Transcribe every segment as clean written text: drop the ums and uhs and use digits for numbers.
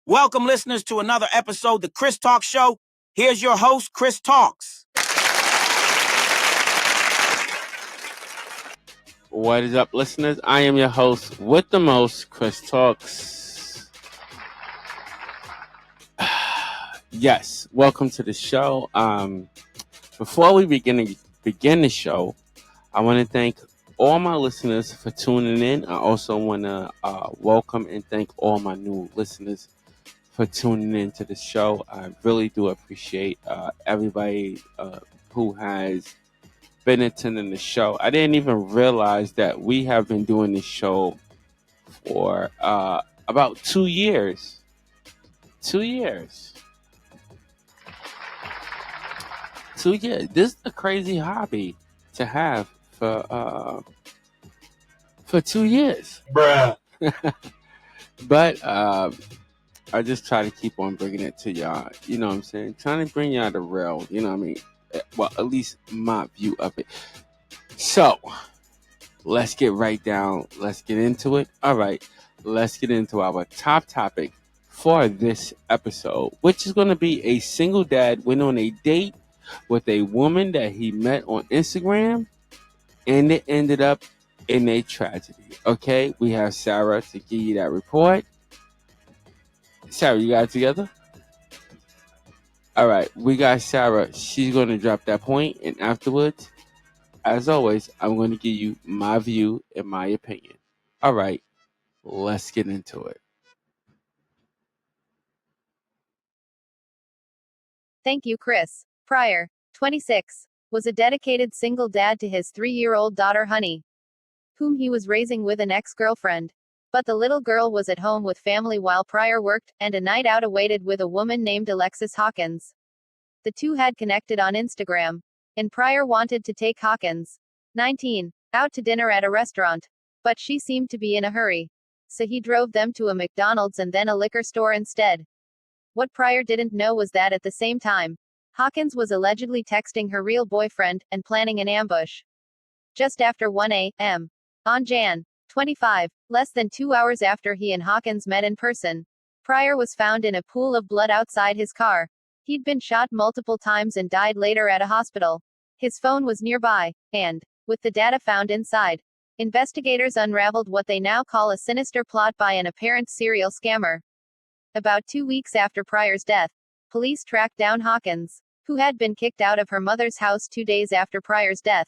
Welcome, listeners, to another episode of the Chris Talk Show. Here's your host, Chris Talks. What is up, listeners? I am your host with the most, Chris Talks. Yes, welcome to the show. Before we begin the show, I want to thank all my listeners for tuning in. I also want to welcome and thank all my new listeners for tuning in to the show. I really do appreciate everybody who has been attending the show. I didn't even realize that we have been doing this show for about 2 years. 2 years. 2 years. This is a crazy hobby to have for 2 years. Bruh. But I just try to keep on bringing it to y'all. You know what I'm saying? Trying to bring y'all the real, you know what I mean? Well, at least my view of it. So, let's get right down. Let's get into it. All right. Let's get into our top topic for this episode, which is going to be a single dad went on a date with a woman that he met on Instagram, and it ended up in a tragedy. Okay? We have Sarah to give you that report. Sarah, you got it together? All right, we got Sarah. She's going to drop that point, and afterwards, as always, I'm going to give you my view and my opinion. All right, let's get into it. Thank you, Chris. Pryor, 26, was a dedicated single dad to his 3-year-old daughter Honey, whom he was raising with an ex-girlfriend. But the little girl was at home with family while Pryor worked, and a night out awaited with a woman named Alexis Hawkins. The two had connected on Instagram, and Pryor wanted to take Hawkins, 19, out to dinner at a restaurant. But she seemed to be in a hurry. So he drove them to a McDonald's and then a liquor store instead. What Pryor didn't know was that at the same time, Hawkins was allegedly texting her real boyfriend and planning an ambush. Just after 1 a.m. on Jan. 25, less than 2 hours after he and Hawkins met in person, Pryor was found in a pool of blood outside his car. He'd been shot multiple times and died later at a hospital. His phone was nearby, and, with the data found inside, investigators unraveled what they now call a sinister plot by an apparent serial scammer. About 2 weeks after Pryor's death, police tracked down Hawkins, who had been kicked out of her mother's house 2 days after Pryor's death.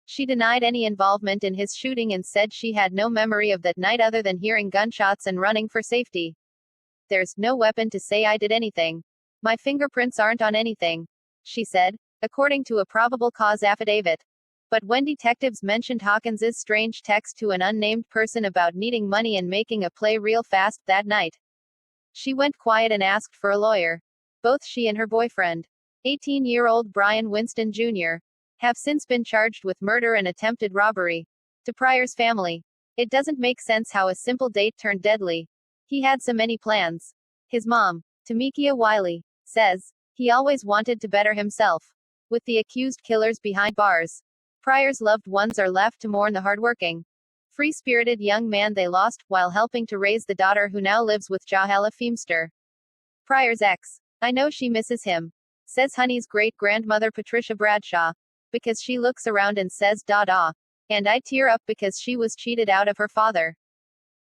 She denied any involvement in his shooting and said she had no memory of that night other than hearing gunshots and running for safety. "There's no weapon to say I did anything. My fingerprints aren't on anything," she said, according to a probable cause affidavit. But when detectives mentioned Hawkins's strange text to an unnamed person about needing money and making a play real fast that night, she went quiet and asked for a lawyer. Both she and her boyfriend, 18-year-old Brian Winston Jr., have since been charged with murder and attempted robbery. To Pryor's family, it doesn't make sense how a simple date turned deadly. He had so many plans. His mom, Tamekia Wiley, says, he always wanted to better himself. With the accused killers behind bars, Pryor's loved ones are left to mourn the hardworking, free-spirited young man they lost, while helping to raise the daughter who now lives with Jahala Feemster. Pryor's ex, "I know she misses him," says Honey's great-grandmother Patricia Bradshaw, because she looks around and says "da-da," and I tear up because she was cheated out of her father.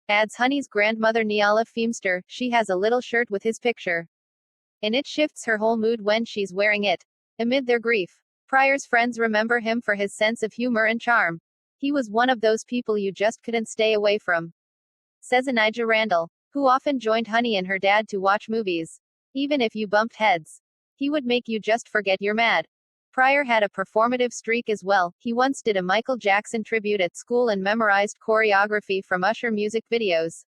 Adds Honey's grandmother Neala Feemster, she has a little shirt with his picture, and it shifts her whole mood when she's wearing it. Amid their grief, Pryor's friends remember him for his sense of humor and charm. He was one of those people you just couldn't stay away from, says Anijah Randall, who often joined Honey and her dad to watch movies. Even if you bumped heads, he would make you just forget you're mad. Pryor had a performative streak as well. He once did a Michael Jackson tribute at school and memorized choreography from Usher music videos.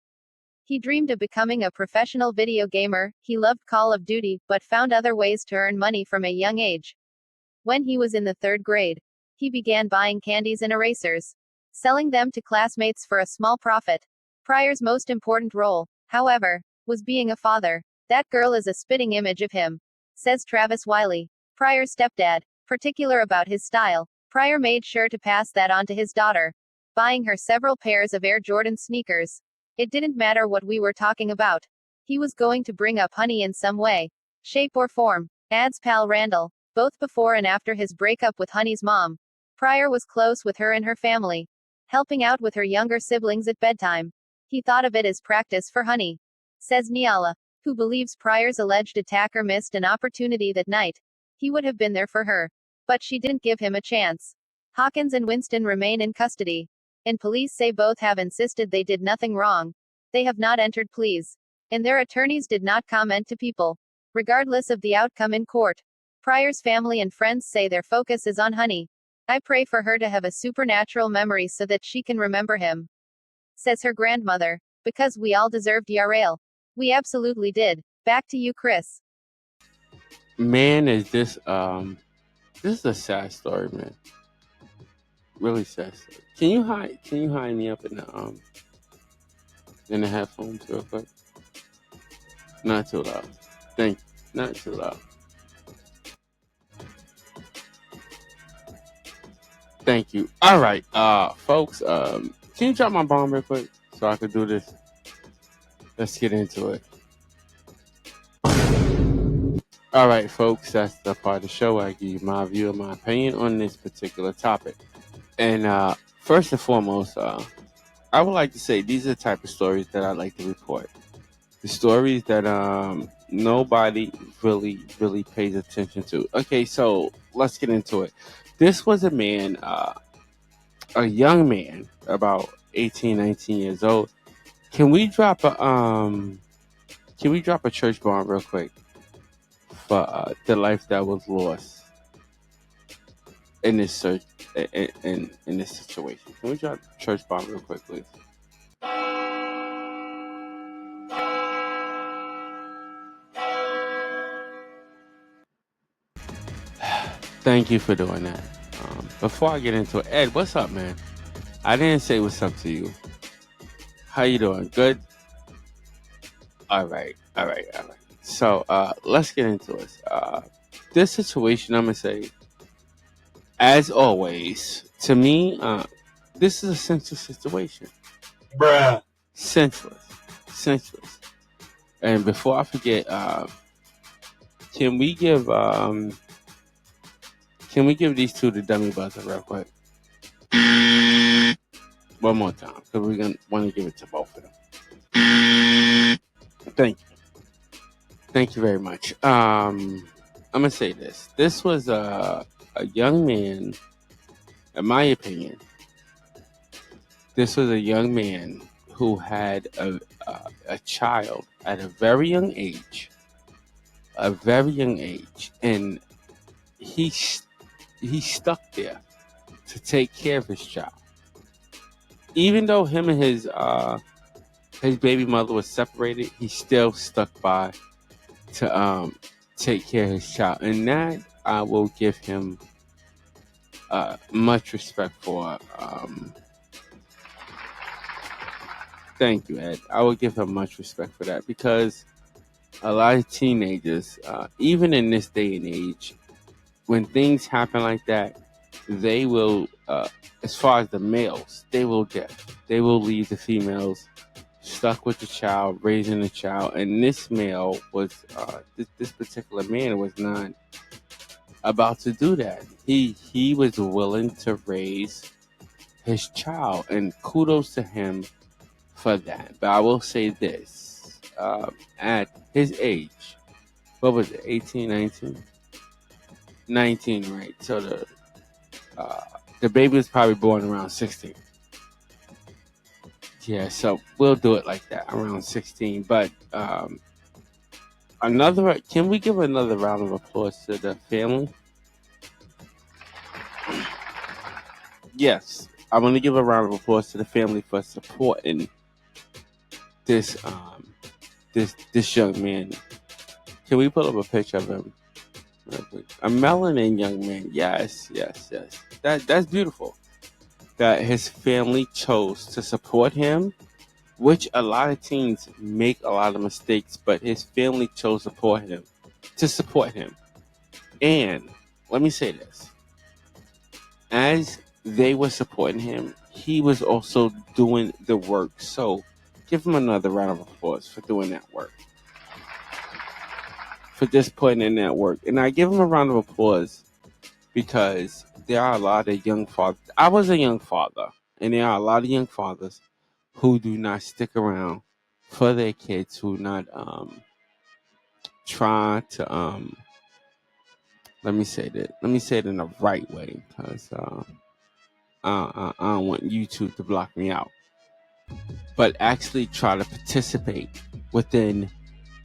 He dreamed of becoming a professional video gamer. He loved Call of Duty, but found other ways to earn money from a young age. When he was in the 3rd grade, he began buying candies and erasers, selling them to classmates for a small profit. Pryor's most important role, however, was being a father. "That girl is a spitting image of him," says Travis Wiley, Pryor's stepdad. Particular about his style, Pryor made sure to pass that on to his daughter, buying her several pairs of Air Jordan sneakers. It didn't matter what we were talking about. He was going to bring up Honey in some way, shape or form, adds pal Randall. Both before and after his breakup with Honey's mom, Pryor was close with her and her family, helping out with her younger siblings at bedtime. He thought of it as practice for Honey, says Niala, who believes Pryor's alleged attacker missed an opportunity that night. He would have been there for her, but she didn't give him a chance. Hawkins and Winston remain in custody, and police say both have insisted they did nothing wrong. They have not entered pleas, and their attorneys did not comment to People, regardless of the outcome in court. Pryor's family and friends say their focus is on Honey. I pray for her to have a supernatural memory so that she can remember him, says her grandmother. Because we all deserved Yarrail. We absolutely did. Back to you, Chris. Man, is this is a sad story, man. Really sad story. Can you hide me up in the headphones real quick? Not too loud. Thank you. Not too loud. Thank you. All right, folks. Can you drop my bomb real quick so I could do this? Let's get into it. All right, folks. That's the part of the show I give you my view and my opinion on this particular topic. And first and foremost, I would like to say these are the type of stories that I like to report. The stories that nobody really pays attention to. Okay, so let's get into it. This was a man, a young man, about 18, 19 years old. Can we drop a church bomb real quick for the life that was lost in this search in this situation? Can we drop a church bomb real quick, please? Thank you for doing that. Before I get into it, Ed, what's up, man? I didn't say what's up to you. How you doing? Good? All right. So let's get into it. This situation, I'm going to say, as always, to me, this is a senseless situation. Bruh. Senseless. And before I forget, can we give these two the dummy buzzer real quick? One more time, because we're going to want to give it to both of them. Thank you very much. I'm going to say this. This was a young man, in my opinion. This was a young man who had a child at a very young age. And he stuck there to take care of his child. Even though him and his baby mother was separated, he still stuck by to take care of his child, and that I will give him much respect for. Thank you, Ed. I will give him much respect for that, because a lot of teenagers, even in this day and age, when things happen like that, they will, as far as the males, they will leave the females stuck with the child, raising the child. And this male was, this particular man was not about to do that. He was willing to raise his child, and kudos to him for that. But I will say this, at his age, what was it, 18, 19? 19, right? So the baby was probably born around 16. Yeah, so we'll do it like that, around 16. But can we give another round of applause to the family? Yes, I want to give a round of applause to the family for supporting this young man. Can we pull up a picture of him? A melanin young man. Yes. That's beautiful. That his family chose to support him, which a lot of teens make a lot of mistakes, but his family chose to support him. And let me say this. As they were supporting him, he was also doing the work. So give him another round of applause for doing that work. for just putting in that work. And I give him a round of applause because there are a lot of young fathers. I was a young father, and there are a lot of young fathers who do not stick around for their kids, who not try to let me say it in the right way, because I don't want YouTube to block me out, but actually try to participate within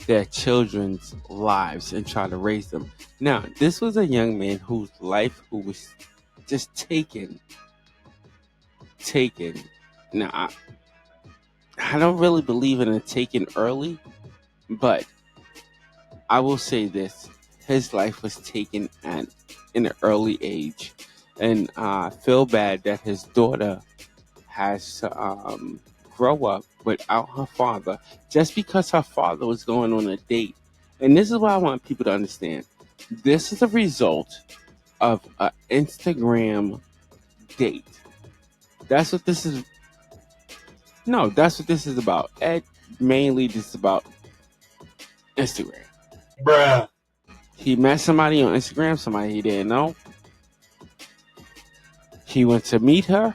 their children's lives and try to raise them. Now, this was a young man whose life who was just taken. Now, I don't really believe in a taken early, but I will say this: his life was taken at in an early age, and I feel bad that his daughter has to grow up without her father just because her father was going on a date. And this is what I want people to understand: this is a result of an Instagram date. That's what this is. No, that's what this is about. Mainly this is about Instagram. Bruh. He met somebody on Instagram, somebody he didn't know. He went to meet her,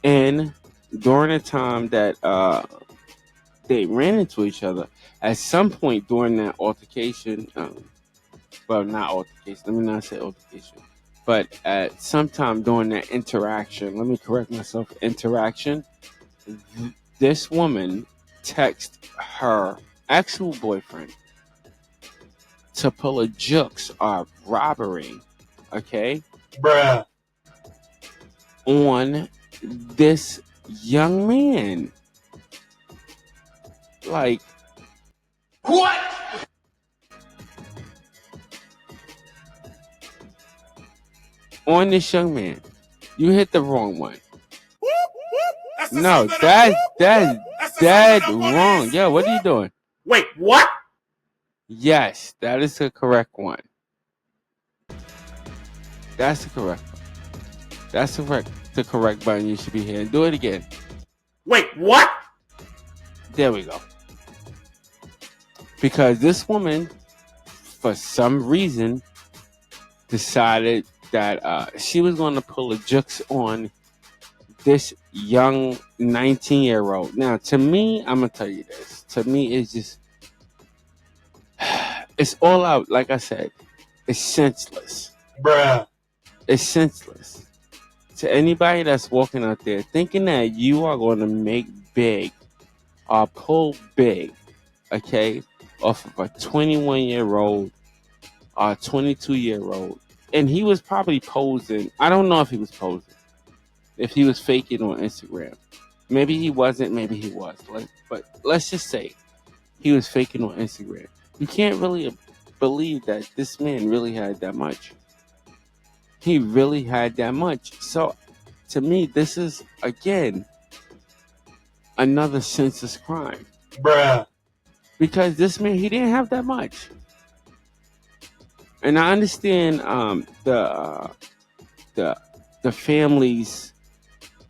and during the time that they ran into each other, at some point during that altercation, well, not altercation, let me not say altercation, but at some time during that interaction, let me correct myself, interaction, this woman texted her actual boyfriend to pull a jukes or robbery, okay, Bruh. on this young man. Like, What? on this young man. You hit the wrong one. That's the No, song that's That's the dead song wrong. Yo, what are you doing? Wait, what? Yes, that is the correct one. That's the correct one. That's the correct button you should be hitting. Do it again. Wait, what? There we go. Because this woman, for some reason, decided that she was going to pull a jukes on this young 19-year-old. Now, to me, I'm going to tell you this. To me, it's just, it's all out. Like I said, it's senseless. Bruh. It's senseless. To anybody that's walking out there thinking that you are going to make big or pull big, okay, off of a 21-year-old or 22-year-old. And he was probably posing. I don't know if he was posing. If he was faking on Instagram. Maybe he wasn't, maybe he was. But let's just say he was faking on Instagram. You can't really believe that this man really had that much. He really had that much. So, to me, this is, again, another senseless crime. Bruh. Because this man, he didn't have that much. And I understand the family's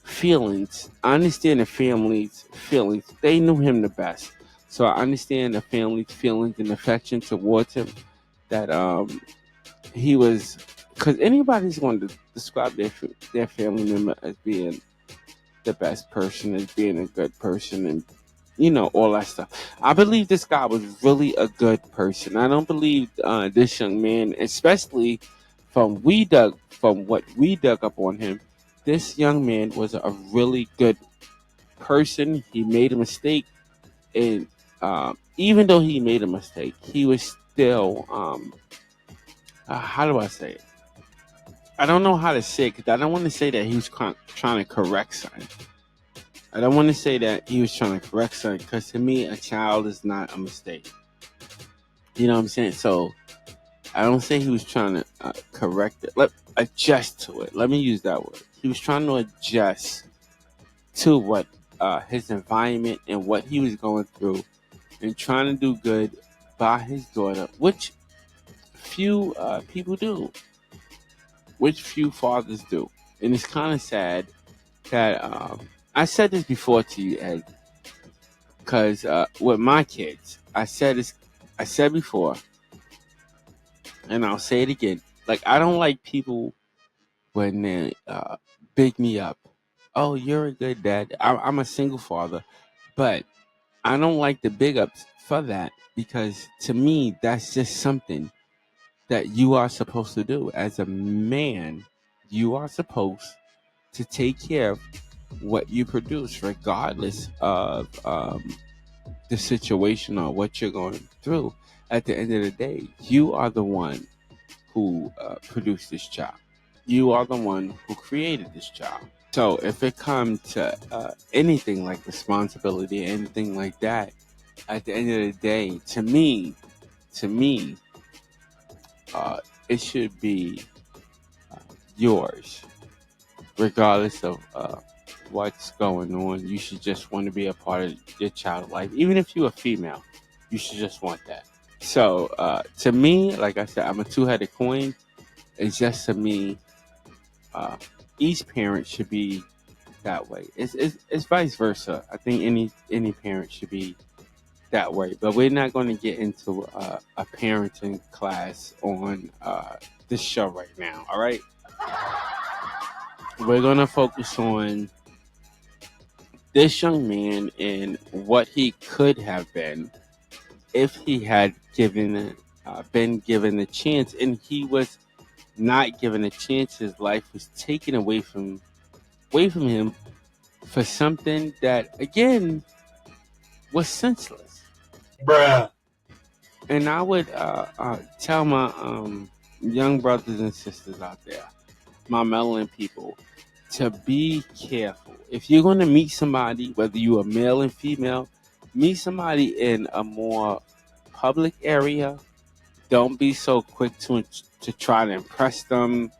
feelings. I understand the family's feelings. They knew him the best. So I understand the family's feelings and affection towards him. That he was, because anybody's going to describe their family member as being the best person, as being a good person, and all that stuff. I believe this guy was really a good person. I don't believe this young man, especially from what we dug up on him. This young man was a really good person. He made a mistake, and even though he made a mistake, he was still how do I say it? I don't know how to say it because I don't want to say that he was trying to correct something. I don't want to say that he was trying to correct something because to me, a child is not a mistake. You know what I'm saying? So I don't say he was trying to correct it. Adjust to it. Let me use that word. He was trying to adjust to what his environment and what he was going through, and trying to do good by his daughter, which few people do, which few fathers do. And it's kind of sad that I said this before to you, Ed, because with my kids, I said before, And I'll say it again. Like, I don't like people when they big me up. Oh, you're a good dad. I'm a single father, but I don't like the big ups for that, because to me, that's just something that you are supposed to do. As a man, you are supposed to take care of what you produce, regardless of the situation or what you're going through. At the end of the day, you are the one who produced this child. You are the one who created this child. So if it comes to anything like responsibility, anything like that, at the end of the day, to me, it should be yours, regardless of what's going on. You should just want to be a part of your child's life, even if you're a female. You should just want that. So to me, like I said, I'm a two-headed coin. It's just to me, each parent should be that way. It's vice versa. I think any parent should be that way. But we're not going to get into a parenting class on this show right now. All right, we're going to focus on this young man and what he could have been if he had been given a chance, and he was not given a chance. His life was taken away from him for something that, again, was senseless. Bruh. And I would tell my young brothers and sisters out there, my melanin people, to be careful. If you're going to meet somebody, whether you are male and female, meet somebody in a more public area. Don't be so quick to try to impress them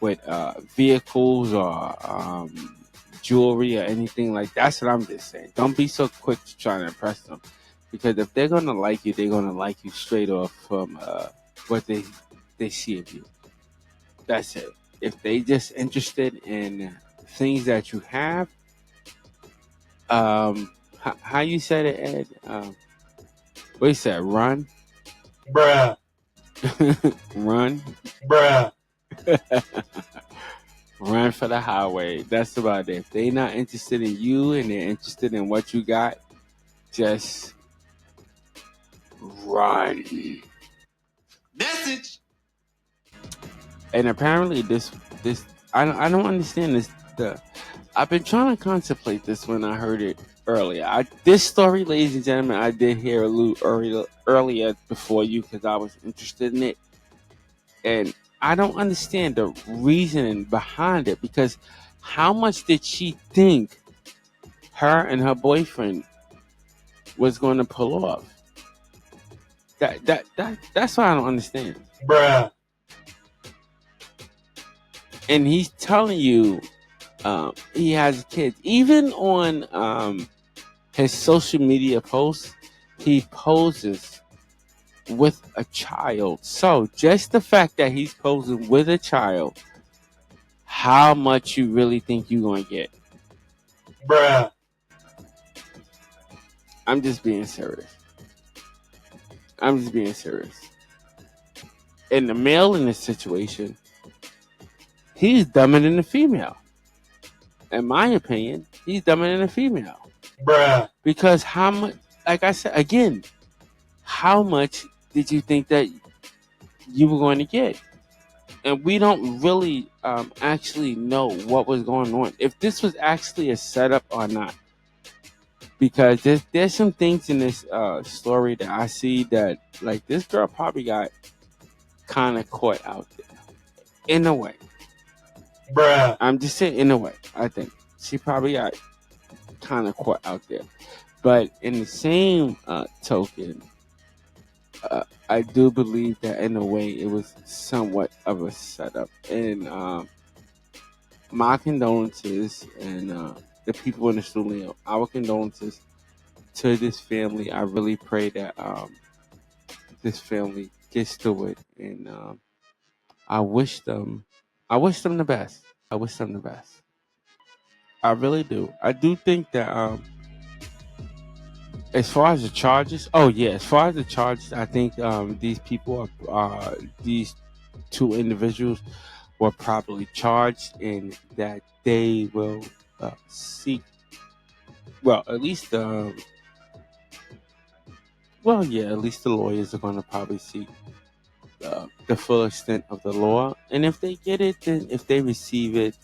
with vehicles or jewelry or anything like that. That's what I'm just saying. Don't be so quick to try to impress them, because if they're gonna like you, they're gonna like you straight off from what they see of you. That's it. If they just interested in things that you have, how you said it, Ed? What you said? Run, Bruh. run, Bruh. run for the highway. That's about it. If they not interested in you and they're interested in what you got, just run. Message. And apparently, this I don't understand this. I've been trying to contemplate this when I heard it earlier. This story, ladies and gentlemen, I did hear a little earlier before you, because I was interested in it, and I don't understand the reasoning behind it, because how much did she think her and her boyfriend was going to pull off? That's what I don't understand. Bruh. And he's telling you he has kids. Even on his social media posts, he poses with a child. So just the fact that he's posing with a child, how much you really think you're going to get? Bruh. I'm just being serious. I'm just being serious. And the male in this situation, he's dumber than the female. In my opinion, he's dumber than the female. Bruh. Because how much, like I said, again, how much did you think that you were going to get? And we don't really actually know what was going on, if this was actually a setup or not. Because there's some things in this story that I see that, like, this girl probably got kind of caught out there in a way. Bruh. I'm just saying, in a way, I think she probably got kind of caught out there. But in the same token, I do believe that in a way it was somewhat of a setup. And my condolences, and the people in the studio, our condolences to this family. I really pray that this family gets through it, and I wish them, the best. I wish them the best. I really do. I do think that As far as the charges, as far as the charges, I think these people are these two individuals were properly charged, and that they will seek. Well, at least at least the lawyers are going to probably seek the full extent of the law, and if they get it, then if they receive it,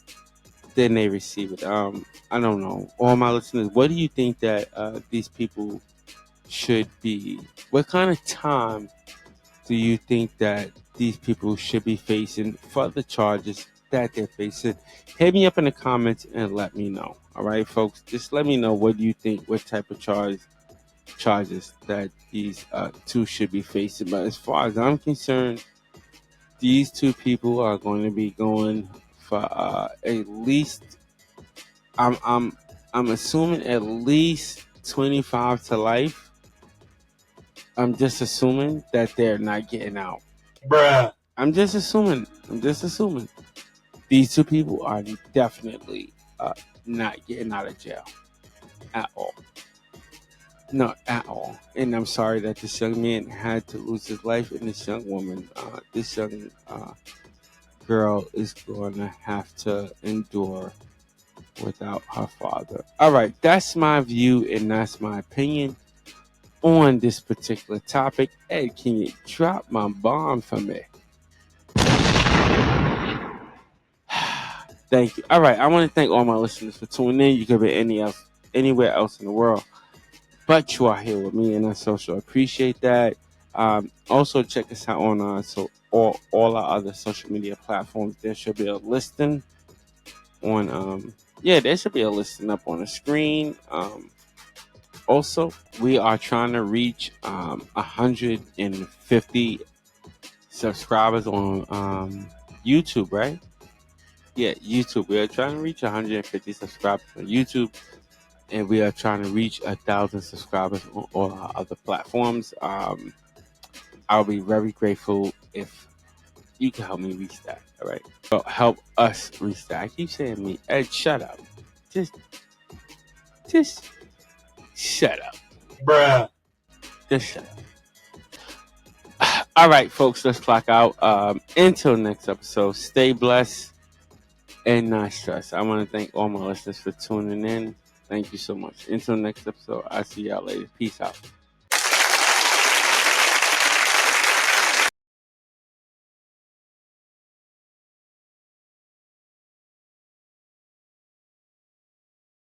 then they receive it. I don't know. All my listeners, what do you think that these people should be? What kind of time do you think that these people should be facing for the charges that they're facing? Hit me up in the comments and let me know. All right, folks, just let me know what do you think, what type of charges that these two should be facing. But as far as I'm concerned, these two people are going to be going for at least. I'm assuming at least 25 to life. I'm just assuming that they're not getting out. Bruh. I'm just assuming. These two people are definitely not getting out of jail at all. Not at all. And I'm sorry that this young man had to lose his life, and this young woman, this young girl is going to have to endure without her father. All right, that's my view and that's my opinion on this particular topic. Ed, can you drop my bomb for me? Thank you. All right, I want to thank all my listeners for tuning in. You could be anywhere else in the world, but you are here with me, and I so appreciate that. Also, check us out on all our other social media platforms. There should be a listing on there should be a listing up on the screen. Also, we are trying to reach 150 subscribers on YouTube, right? Yeah, YouTube. We are trying to reach 150 subscribers on YouTube, and we are trying to reach 1,000 subscribers on all our other platforms. I'll be very grateful if you can help me reach that. All right, so help us reach that. I keep saying me, Ed, shut up. Just shut up, Bruh. just shut up. All right, folks, let's clock out. Until next episode, stay blessed and not stressed. I want to thank all my listeners for tuning in. Thank you so much. Until next episode, I'll see y'all later. Peace out.